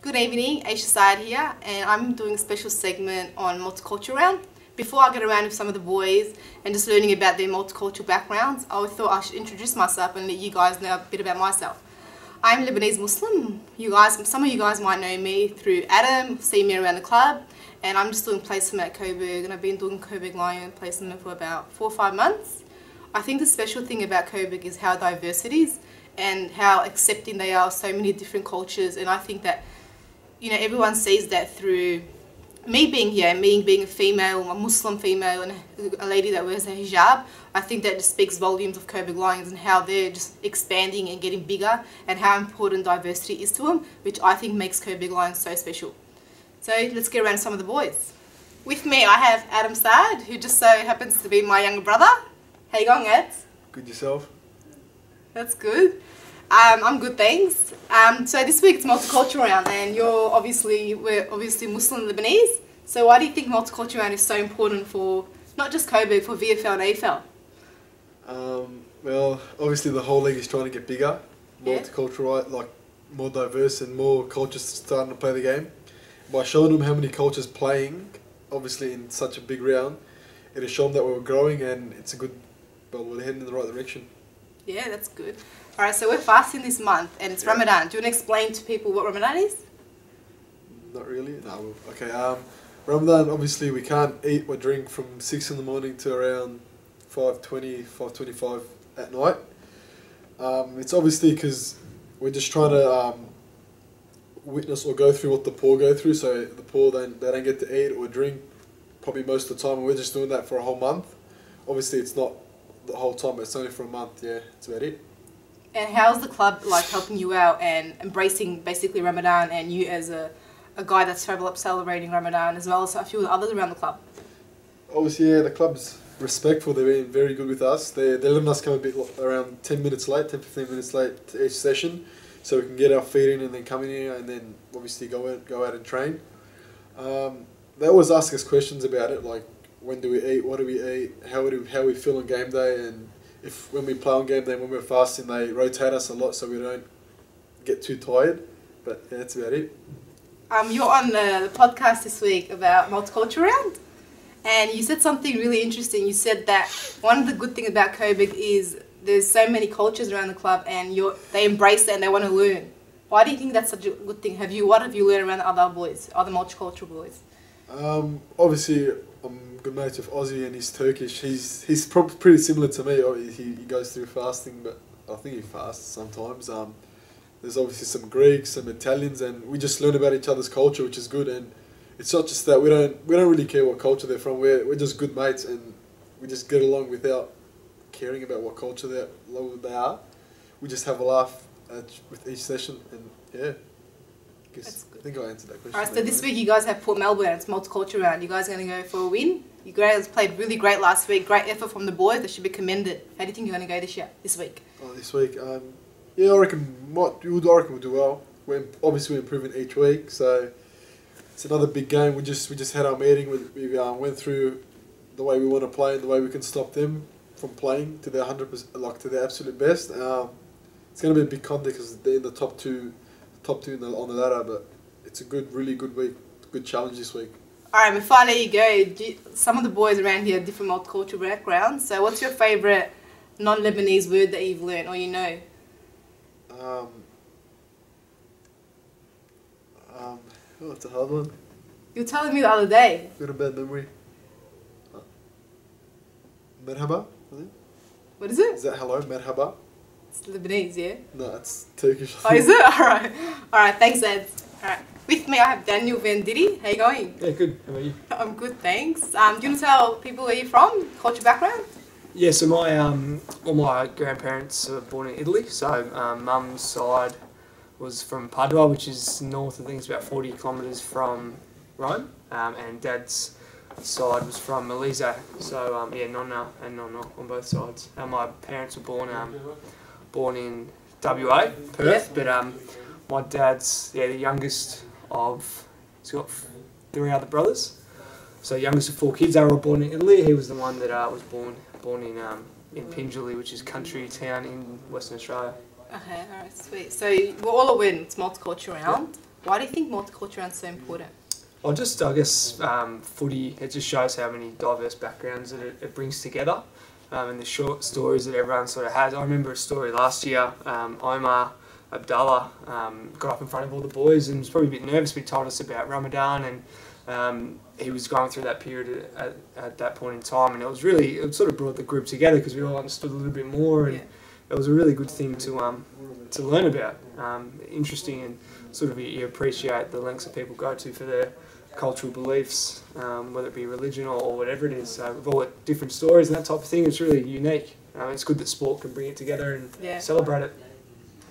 Good evening, Aicha Saad here, and I'm doing a special segment on Multicultural Round. Before I get around with some of the boys and just learning about their multicultural backgrounds, I thought I should introduce myself and let you guys know a bit about myself. I'm Lebanese Muslim. Some of you guys might know me through Adam, see me around the club, and I'm just doing placement at Coburg, and I've been doing Coburg Lion placement for about 4 or 5 months. I think the special thing about Coburg is how diverse it is and how accepting they are of so many different cultures, and I think that everyone sees that through me being here, me being a female, a Muslim female, and a lady that wears a hijab. I think that just speaks volumes of Coburg Lions and how they're just expanding and getting bigger and how important diversity is to them, which I think makes Coburg Lions so special. So let's get around to some of the boys. With me I have Adam Saad, who just so happens to be my younger brother. How you going, Ads? Good, yourself? That's good. I'm good, thanks. So this week it's Multicultural Round, and we're obviously Muslim Lebanese. So why do you think Multicultural Round is so important for not just Coburg, for VFL and AFL? Well, obviously the whole league is trying to get bigger, multicultural, like more diverse and more cultures starting to play the game. By showing them how many cultures playing, obviously in such a big round, it has shown that we're growing, and it's a good, well, we're heading in the right direction. Yeah, that's good. Alright, so we're fasting this month and it's Ramadan. Do you want to explain to people what Ramadan is? Not really? No. Okay, Ramadan, obviously we can't eat or drink from 6 in the morning to around 5:20, 5:25 at night. It's obviously because we're just trying to witness or go through what the poor go through, so the poor, they don't get to eat or drink probably most of the time, and we're just doing that for a whole month. Obviously it's not the whole time, but it's only for a month, yeah, that's about it. And how's the club like helping you out and embracing basically Ramadan, and you as a guy that's celebrating Ramadan as well as a few others around the club? Obviously, yeah, the club's respectful. They've been very good with us. They're letting us come a bit around 10 minutes late, 10-15 minutes late to each session, so we can get our feet in and then come in here and then obviously go out and train. They always ask us questions about it, like when do we eat, what do we eat, how we feel on game day, and when we play on game day, when we're fasting, they rotate us a lot so we don't get too tired. But yeah, that's about it. You're on the podcast this week about Multicultural Round, and you said something really interesting. You said that one of the good things about Coburg is there's so many cultures around the club, and they embrace it and they want to learn. Why do you think that's such a good thing? What have you learned around other multicultural boys? Obviously, I'm good mates with Aussie, and he's Turkish. He's probably pretty similar to me. He goes through fasting, but I think he fasts sometimes. There's obviously some Greeks, some Italians, and we just learn about each other's culture, which is good. And it's not just that we don't really care what culture they're from. We're just good mates, and we just get along without caring about what culture they are. We just have a laugh with each session, and yeah. I think I answered that question. Alright, so this week you guys have Port Melbourne. It's Multicultural Round. You guys are going to go for a win. You guys played really great last week. Great effort from the boys. They should be commended. How do you think you're going to go this week? This week, yeah, I reckon we'll do well. We're obviously improving each week, so it's another big game. We just had our meeting. We went through the way we want to play and the way we can stop them from playing to their 100%, like to their absolute best. It's going to be a big contest because they're in the top two on the ladder, but it's a really good week, good challenge this week. Alright, before I let you go, some of the boys around here have different multicultural backgrounds, so what's your favourite non-Lebanese word that you've learned or you know? That's a hard one. You were telling me the other day. I've got a bad memory. Merhaba, I think. What is it? Is that hello, merhaba? It's Lebanese, yeah? No, it's Turkish. Oh, is it? Alright, thanks, Ed. Alright, with me I have Daniel Van Diddi. How you going? Yeah, good. How about you? I'm good, thanks. Do you want to tell people where you're from, culture background? Yeah, so all my grandparents were born in Italy. So mum's side was from Padua, which is north, I think it's about 40 kilometres from Rome, and dad's side was from Molise. So yeah, nonna and nonna on both sides. My parents were born in WA, Perth, but my dad's the youngest of, he's got 3 other brothers. So youngest of 4 kids, they were all born in Italy. He was the one that was born in Pingelly, which is country town in Western Australia. Okay, alright, sweet. So we're all a win. It's Multicultural Round. Why do you think multicultural round is so important? I guess footy, it just shows how many diverse backgrounds that it brings together, and the short stories that everyone sort of has. I remember a story last year, Omar Abdullah got up in front of all the boys and was probably a bit nervous, but he told us about Ramadan, and he was going through that period at that point in time, and it sort of brought the group together because we all understood a little bit more, and it was a really good thing to learn about. Interesting, and sort of you appreciate the lengths that people go to for their cultural beliefs, whether it be religion or whatever it is. We've all got different stories and that type of thing. It's really unique. It's good that sport can bring it together and celebrate it.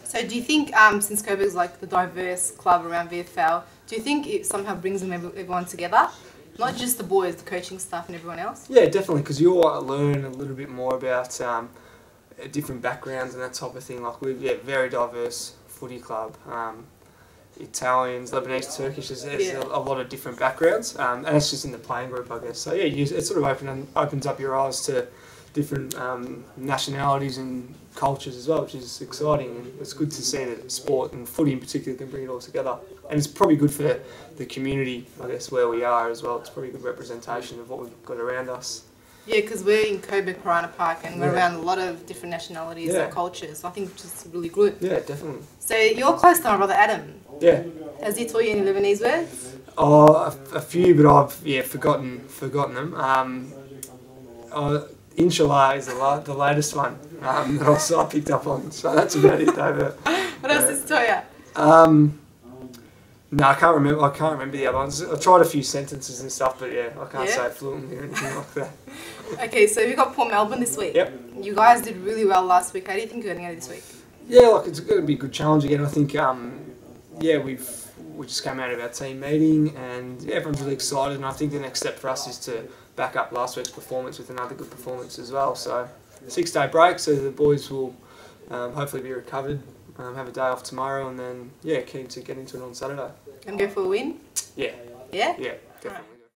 So do you think, since Coburg's like the diverse club around VFL, do you think it somehow brings everyone together? Not just the boys, the coaching staff and everyone else? Yeah, definitely, because you all learn a little bit more about different backgrounds and that type of thing. Like we're very diverse footy club. Italians, Lebanese, Turkish, there's a lot of different backgrounds, and it's just in the playing group, I guess. So yeah, it sort of opens up your eyes to different nationalities and cultures as well, which is exciting, and it's good to see that sport and footy in particular can bring it all together. And it's probably good for the community, I guess, where we are as well. It's probably a good representation of what we've got around us. Yeah, because we're in Coburg Piranha Park and we're around a lot of different nationalities and cultures. So I think it's just really good. Yeah, definitely. So you're close to my brother Adam. Yeah. Has he taught you any Lebanese words? Oh, a few, but I've forgotten them. Inshallah is the latest one that I picked up on. So that's about it, though. What else has he taught you? No, I can't remember the other ones. I've tried a few sentences and stuff, but I can't say it fluently or anything like that. Okay, so we got Port Melbourne this week. Yep. You guys did really well last week. How do you think you're going to go this week? Yeah, it's going to be a good challenge again. I think, we just came out of our team meeting, and everyone's really excited. And I think the next step for us is to back up last week's performance with another good performance as well. So, 6-day break, so the boys will hopefully be recovered. Have a day off tomorrow, and then keen to get into it on Saturday. And go for a win? Yeah. Yeah? Yeah, definitely.